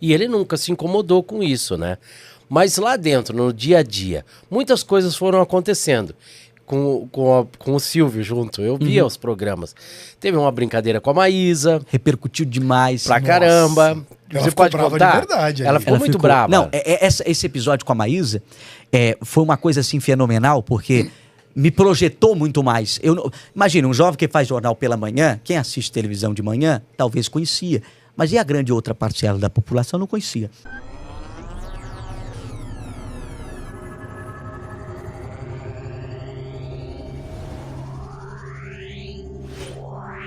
E ele nunca se incomodou com isso, né? Mas lá dentro, no dia a dia, muitas coisas foram acontecendo. Com o Silvio junto, eu via os programas. Teve uma brincadeira com a Maísa. Repercutiu demais. Pra caramba. Ela Você ficou pode brava contar? de verdade. Ela ficou muito brava. Não, esse episódio com a Maísa foi uma coisa assim fenomenal, porque me projetou muito mais. Imagina, um jovem que faz jornal pela manhã, quem assiste televisão de manhã, talvez conhecia. Mas e a grande outra parcela da população não conhecia.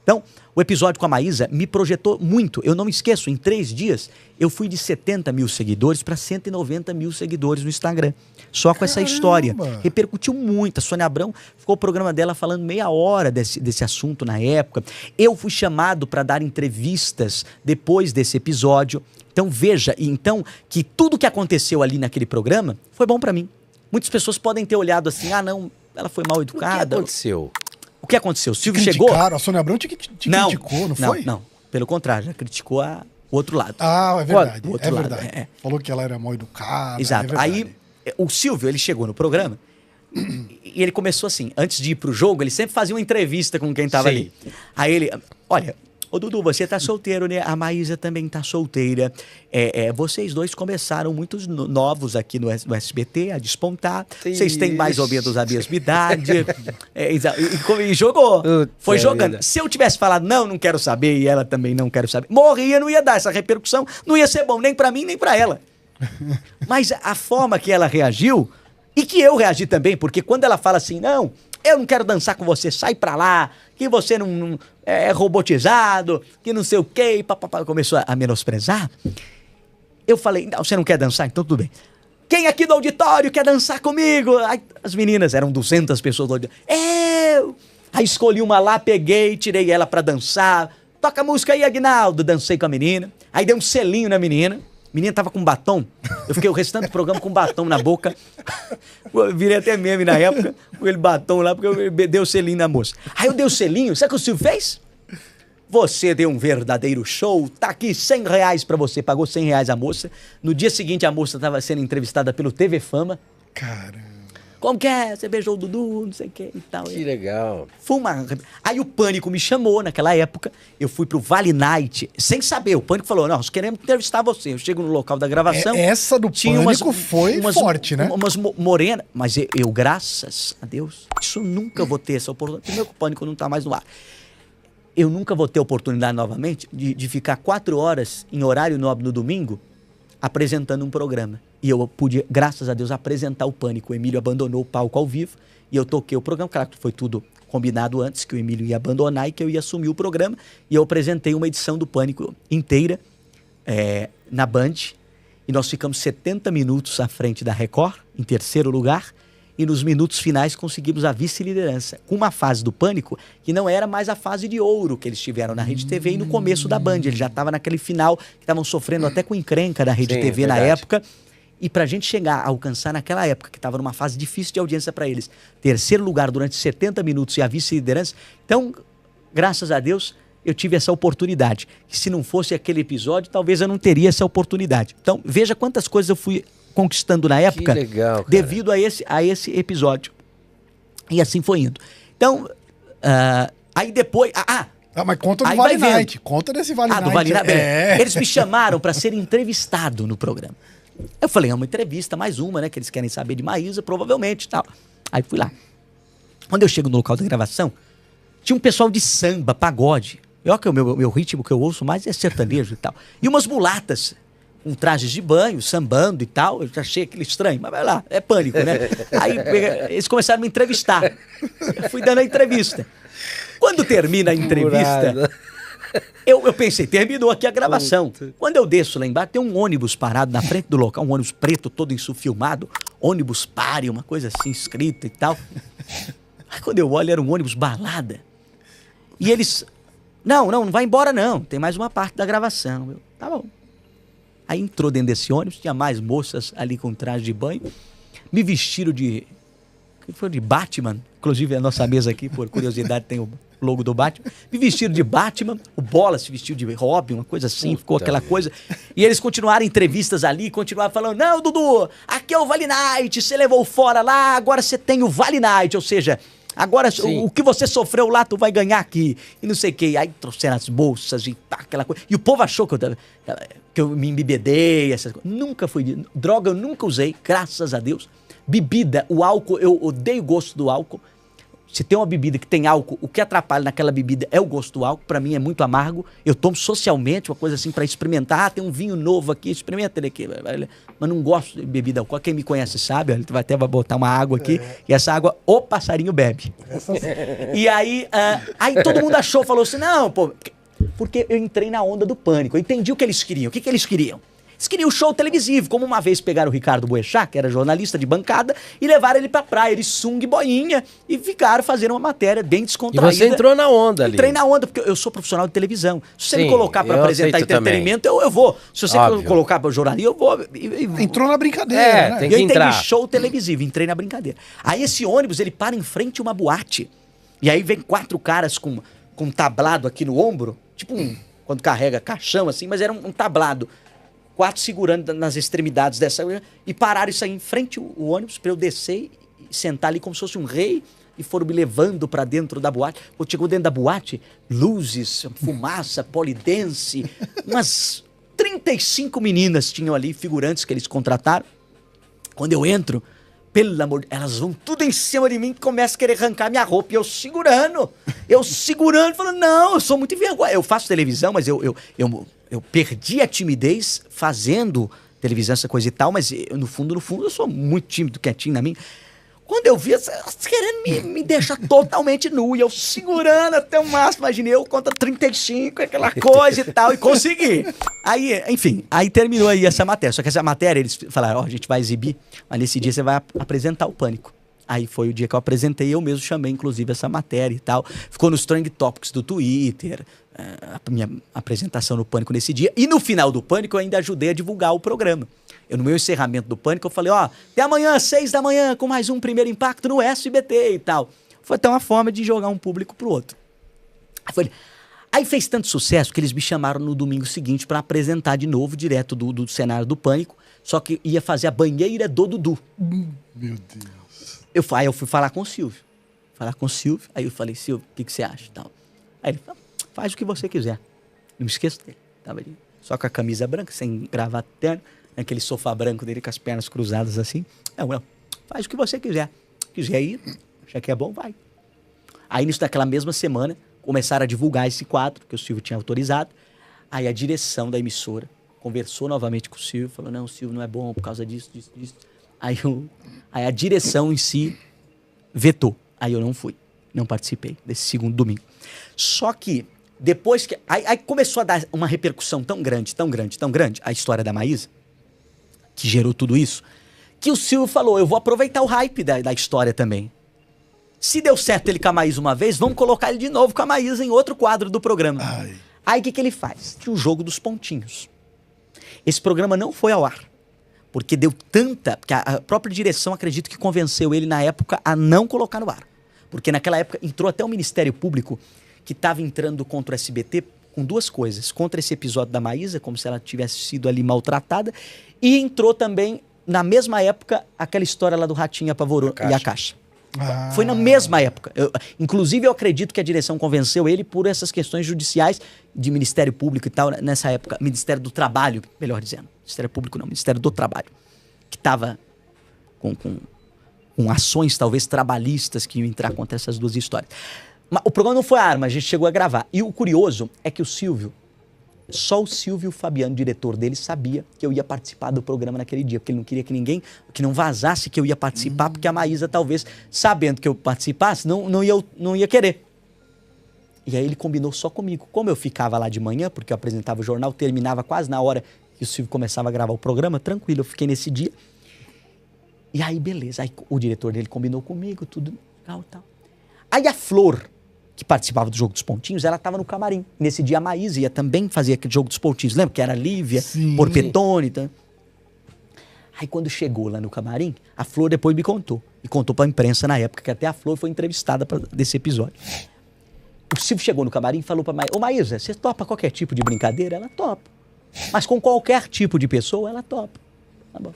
Então, o episódio com a Maísa me projetou muito. Eu não me esqueço, em 3 dias, eu fui de 70 mil seguidores para 190 mil seguidores no Instagram. Só com essa história. Repercutiu muito. A Sônia Abrão ficou o programa dela falando meia hora desse assunto na época. Eu fui chamado para dar entrevistas depois desse episódio. Então, veja, que tudo que aconteceu ali naquele programa foi bom para mim. Muitas pessoas podem ter olhado assim, não, ela foi mal educada. O que aconteceu? O que aconteceu? O Silvio Criticaram, chegou... a Sônia Abrão te criticou, não foi? Não, pelo contrário, já criticou o outro lado. Ah, é verdade, O outro é lado, verdade. Falou que ela era mal educada. Exato. É Aí, o Silvio, ele chegou no programa e ele começou assim, antes de ir pro jogo, ele sempre fazia uma entrevista com quem tava ali. Aí ele, olha... Ô, Dudu, você tá solteiro, né? A Maísa também tá solteira. Vocês dois começaram muitos novos aqui no SBT a despontar. Vocês têm mais ou menos a mesma idade. E jogou. Foi jogando. Se eu tivesse falado, não quero saber, e ela também não quero saber, morria, não ia dar essa repercussão, não ia ser bom nem pra mim, nem pra ela. Mas a forma que ela reagiu, e que eu reagi também, porque quando ela fala assim, não, eu não quero dançar com você, sai pra lá, que você não é robotizado, que não sei o quê, e papapá, começou a menosprezar. Eu falei, não, você não quer dançar? Então tudo bem. Quem aqui do auditório quer dançar comigo? Aí, as meninas, eram 200 pessoas do auditório. Eu! Aí escolhi uma lá, peguei, tirei ela pra dançar. Toca a música aí, Aguinaldo. Dancei com a menina. Aí dei um selinho na menina. A menina tava com batom. Eu fiquei o restante do programa com batom na boca. Eu virei até meme na época com aquele batom lá, porque eu dei o selinho na moça. Aí eu dei o selinho, sabe o que o Silvio fez? Você deu um verdadeiro show, tá aqui R$100 pra você. Pagou R$100 a moça. No dia seguinte a moça tava sendo entrevistada pelo TV Fama. Caramba. Como que é? Você beijou o Dudu, não sei o que e tal. Que legal. Aí o Pânico me chamou naquela época, eu fui pro Vale Night, sem saber, o Pânico falou, nós queremos entrevistar você. Eu chego no local da gravação... Essa do Pânico foi forte, né? Umas morenas, mas eu, graças a Deus, isso nunca vou ter essa oportunidade, primeiro que o Pânico não tá mais no ar. Eu nunca vou ter oportunidade novamente de ficar 4 horas em horário nobre no domingo, apresentando um programa. E eu pude, graças a Deus, apresentar o Pânico. O Emílio abandonou o palco ao vivo e eu toquei o programa. Claro que foi tudo combinado antes, que o Emílio ia abandonar e que eu ia assumir o programa. E eu apresentei uma edição do Pânico inteira na Band. E nós ficamos 70 minutos à frente da Record, em 3º lugar. E nos minutos finais conseguimos a vice-liderança. Com uma fase do Pânico que não era mais a fase de ouro que eles tiveram na Rede TV e no começo da Band. Ele já estava naquele final que estavam sofrendo até com encrenca da Rede TV na época. E pra gente chegar a alcançar naquela época, que estava numa fase difícil de audiência para eles, 3º lugar durante 70 minutos e a vice-liderança. Então, graças a Deus, eu tive essa oportunidade. Que se não fosse aquele episódio, talvez eu não teria essa oportunidade. Então, veja quantas coisas eu fui conquistando na época, que legal, cara, devido a esse episódio. E assim foi indo. Então, aí depois... mas conta do Vale Night. Conta desse Vale Night. Do Vale Night. Eles me chamaram para ser entrevistado no programa. Eu falei, é uma entrevista, mais uma, né? Que eles querem saber de Maísa, provavelmente e tal. Aí fui lá. Quando eu chego no local da gravação, tinha um pessoal de samba, pagode. Olha que o meu ritmo que eu ouço mais é sertanejo e tal. E umas mulatas com trajes de banho, sambando e tal. Eu já achei aquilo estranho, mas vai lá, é Pânico, né? Aí eles começaram a me entrevistar. Eu fui dando a entrevista. Quando termina a entrevista... Eu pensei, terminou aqui a gravação. Quando eu desço lá embaixo, tem um ônibus parado na frente do local, um ônibus preto, todo isso filmado, ônibus pare, uma coisa assim escrita e tal. Aí quando eu olho, era um ônibus balada. E eles, não vai embora não, tem mais uma parte da gravação. Eu, tá bom. Aí entrou dentro desse ônibus, tinha mais moças ali com traje de banho, me vestiram de foi de Batman, inclusive a nossa mesa aqui, por curiosidade, tem o logo do Batman, me vestiram de Batman, o Bola se vestiu de Robin, uma coisa assim, ficou aquela coisa. E eles continuaram entrevistas ali, continuaram falando, não, Dudu, aqui é o Vale Night, você levou fora lá, agora você tem o Vale Night, ou seja, agora o que você sofreu lá, tu vai ganhar aqui, e não sei o que. Aí trouxeram as bolsas e pá, aquela coisa. E o povo achou que eu me embebedei, essas coisas. Nunca fui, droga eu nunca usei, graças a Deus. Bebida, o álcool, eu odeio o gosto do álcool. Se tem uma bebida que tem álcool, o que atrapalha naquela bebida é o gosto do álcool. Pra mim é muito amargo. Eu tomo socialmente, uma coisa assim pra experimentar. Ah, tem um vinho novo aqui, experimenta ele aqui. Mas não gosto de bebida alcoólica. Quem me conhece sabe, ele vai até botar uma água aqui. E essa água, o passarinho bebe. E aí, aí todo mundo achou, falou assim, não, pô... Porque eu entrei na onda do pânico. Eu entendi o que eles queriam. O que eles queriam? Eles queriam show televisivo, como uma vez pegaram o Ricardo Boechat, que era jornalista de bancada, e levaram ele pra praia, ele sunga e boinha, e ficaram fazendo uma matéria bem descontraída. E você entrou na onda ali. Entrei na onda, porque eu sou profissional de televisão. Se você me colocar pra apresentar entretenimento, eu vou. Se você colocar pra jornalismo, eu vou. Entrou na brincadeira, né? Tem que entrar. Entendi show televisivo, entrei na brincadeira. Aí esse ônibus, ele para em frente a uma boate, e aí vem 4 caras com um tablado aqui no ombro, tipo quando carrega caixão assim, mas era um tablado. 4 segurando nas extremidades dessa... E pararam isso aí em frente o ônibus pra eu descer e sentar ali como se fosse um rei. E foram me levando pra dentro da boate. Quando chegou dentro da boate, luzes, fumaça, polidense. Umas 35 meninas tinham ali, figurantes que eles contrataram. Quando eu entro, pelo amor de Deus, elas vão tudo em cima de mim e começam a querer arrancar minha roupa. E eu segurando, falando, não, eu sou muito envergonhado. Eu faço televisão, mas eu perdi a timidez fazendo televisão, essa coisa e tal, mas no fundo, eu sou muito tímido, quietinho na minha. Quando eu vi, elas querendo me deixar totalmente nu, e eu segurando até o máximo, imaginei eu contra 35, aquela coisa e tal, e consegui. Aí, enfim, aí terminou aí essa matéria. Só que essa matéria, eles falaram, a gente vai exibir, mas nesse dia você vai apresentar o Pânico. Aí foi o dia que eu apresentei, eu mesmo chamei, inclusive, essa matéria e tal. Ficou nos Trending Topics do Twitter, a minha apresentação no Pânico nesse dia. E no final do Pânico eu ainda ajudei a divulgar o programa. No meu encerramento do Pânico, eu falei, até amanhã, às 6 da manhã, com mais um Primeiro Impacto no SBT e tal. Foi até uma forma de jogar um público pro outro. Aí fez tanto sucesso que eles me chamaram no domingo seguinte para apresentar de novo, direto do cenário do Pânico, só que ia fazer a banheira do Dudu. Meu Deus. Aí eu fui falar com o Silvio. Aí eu falei, Silvio, o que você acha? Tal. Aí ele falou, faz o que você quiser. Não me esqueço dele. Tava ali, só com a camisa branca, sem gravata terno, aquele sofá branco dele com as pernas cruzadas assim. Não, faz o que você quiser. Quiser ir, já que é bom, vai. Aí, nisso daquela mesma semana, começaram a divulgar esse quadro, que o Silvio tinha autorizado. Aí a direção da emissora conversou novamente com o Silvio, falou, não, o Silvio não é bom por causa disso. Aí a direção em si vetou. Aí eu não fui, não participei desse segundo domingo. Só que, depois que... Aí começou a dar uma repercussão tão grande, a história da Maísa, que gerou tudo isso, que o Silvio falou, eu vou aproveitar o hype da história também. Se deu certo ele com a Maísa uma vez, vamos colocar ele de novo com a Maísa em outro quadro do programa. Aí o que ele faz? Tinha o Jogo dos Pontinhos. Esse programa não foi ao ar. Porque deu tanta... Porque a própria direção, acredito que convenceu ele na época a não colocar no ar. Porque naquela época entrou até o Ministério Público, que estava entrando contra o SBT com 2 coisas. Contra esse episódio da Maísa, como se ela tivesse sido ali maltratada. E entrou também, na mesma época, aquela história lá do Ratinho Apavorou e a Caixa. Foi na mesma época. Inclusive, eu acredito que a direção convenceu ele por essas questões judiciais de Ministério Público e tal, nessa época. Ministério do Trabalho, melhor dizendo. Ministério Público não, Ministério do Trabalho. Que estava com ações, talvez, trabalhistas que iam entrar contra essas 2 histórias. Mas o programa não foi a arma, a gente chegou a gravar. E o curioso é que o Silvio, só o Silvio Fabiano, diretor dele, sabia que eu ia participar do programa naquele dia, porque ele não queria que não vazasse que eu ia participar, porque a Maísa, talvez, sabendo que eu participasse, não ia querer. E aí ele combinou só comigo. Como eu ficava lá de manhã, porque eu apresentava o jornal, terminava quase na hora que o Silvio começava a gravar o programa, tranquilo, eu fiquei nesse dia. E aí, beleza. Aí o diretor dele combinou comigo, tudo legal e tal. Aí a Flor, que participava do Jogo dos Pontinhos, ela estava no camarim. Nesse dia a Maísa ia também fazer aquele Jogo dos Pontinhos, lembra? Que era a Lívia, Porpetone e tal. Aí quando chegou lá no camarim, a Flor depois me contou. E contou pra imprensa na época, que até a Flor foi entrevistada desse episódio. O Silvio chegou no camarim e falou pra Maísa: ô Maísa, você topa qualquer tipo de brincadeira? Ela topa. Mas com qualquer tipo de pessoa, ela topa. Tá bom.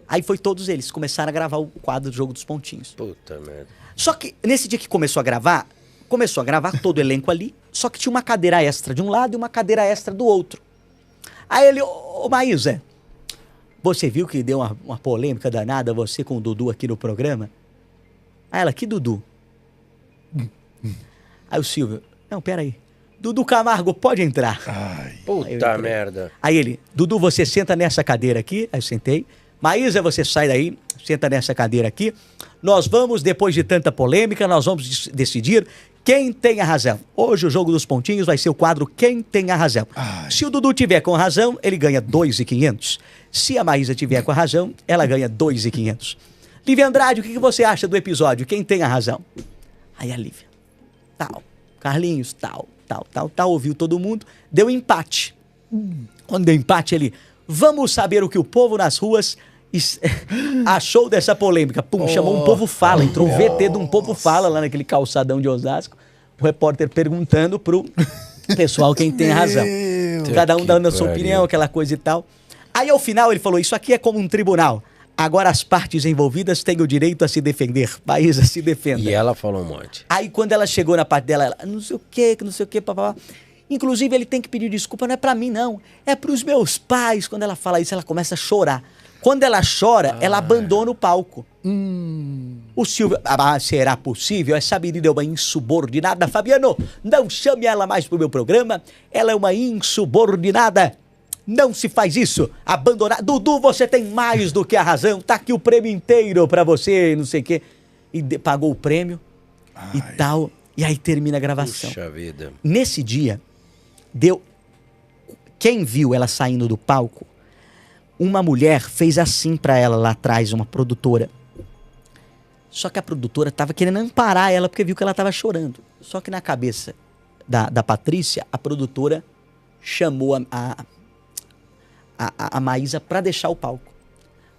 Aí foi todos eles, começaram a gravar o quadro do Jogo dos Pontinhos. Puta merda. Só que nesse dia que começou a gravar todo o elenco ali, só que tinha uma cadeira extra de um lado e uma cadeira extra do outro. Aí ele: ô Maísa, você viu que deu uma polêmica danada você com o Dudu aqui no programa? Aí ela: que Dudu? Aí o Silvio: não, peraí. Dudu Camargo, pode entrar. Ai. Puta merda. Aí ele: Dudu, você senta nessa cadeira aqui. Aí eu sentei. Maísa, você sai daí, senta nessa cadeira aqui. Nós vamos, depois de tanta polêmica, nós vamos decidir quem tem a razão. Hoje o Jogo dos Pontinhos vai ser o quadro Quem Tem a Razão. Ai. Se o Dudu tiver com razão, ele ganha 2.500. Se a Maísa tiver com a razão, ela ganha 2.500. Lívia Andrade, o que você acha do episódio Quem Tem a Razão? Aí a Lívia: tal. Carlinhos, tal. Ouviu todo mundo. Deu empate. Quando deu empate, ele: vamos saber o que o povo nas ruas achou dessa polêmica. Pum, chamou um Povo Fala. Entrou um VT de um Povo Fala lá naquele calçadão de Osasco. O repórter perguntando pro pessoal quem tem a razão. Cada um dando a sua opinião, aquela coisa e tal. Aí ao final ele falou: isso aqui é como um tribunal. Agora as partes envolvidas têm o direito a se defender. Maísa, se defenda. E ela falou um monte. Aí quando ela chegou na parte dela, ela: não sei o que, papapá. Inclusive ele tem que pedir desculpa, não é pra mim não, é pros meus pais. Quando ela fala isso, ela começa a chorar. Quando ela chora, ela abandona o palco. O Silvio: será possível? Essa menina é uma insubordinada. Fabiano, não chame ela mais pro meu programa. Ela é uma insubordinada. Não se faz isso. Abandonar. Dudu, você tem mais do que a razão. Tá aqui o prêmio inteiro pra você, não sei o quê. E pagou o prêmio e tal. E aí termina a gravação. Puxa vida. Nesse dia, quem viu ela saindo do palco, uma mulher fez assim pra ela lá atrás, uma produtora. Só que a produtora tava querendo amparar ela porque viu que ela tava chorando. Só que na cabeça da Patrícia, a produtora chamou a Maísa pra deixar o palco.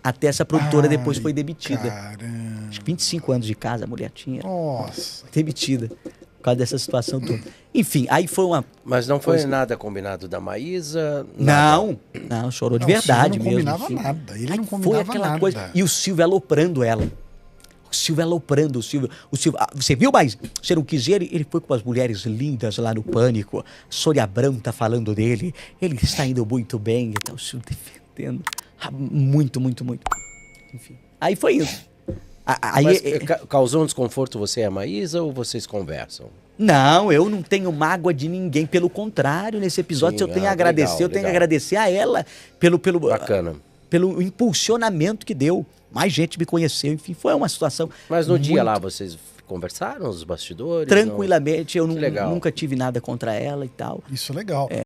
Até essa produtora depois foi demitida. Caramba. Acho que 25 anos de casa a mulher tinha. Nossa. Demitida. Por causa dessa situação toda. Enfim, aí foi uma... Mas não foi nada combinado da Maísa? Não, chorou de verdade não mesmo. combinava Enfim. nada. Ele Aí não foi combinava aquela nada. coisa. E o Silvio aloprando ela. O Silvio. Você viu, mas você não quis ver? Ele foi com as mulheres lindas lá no Pânico. Sônia Abrão tá falando dele. Ele está indo muito bem. Então o Silvio defendendo. Muito. Enfim. Aí foi isso. Mas causou um desconforto você e a Maísa ou vocês conversam? Não, eu não tenho mágoa de ninguém. Pelo contrário, nesse episódio Sim, eu tenho a agradecer. legal, Eu tenho que legal. agradecer a ela Bacana. pelo impulsionamento que deu. Mais gente me conheceu, enfim, foi uma situação. Mas no dia muito lá vocês conversaram, os bastidores? tranquilamente, eu Que legal. nunca tive nada contra ela e tal. Isso é legal.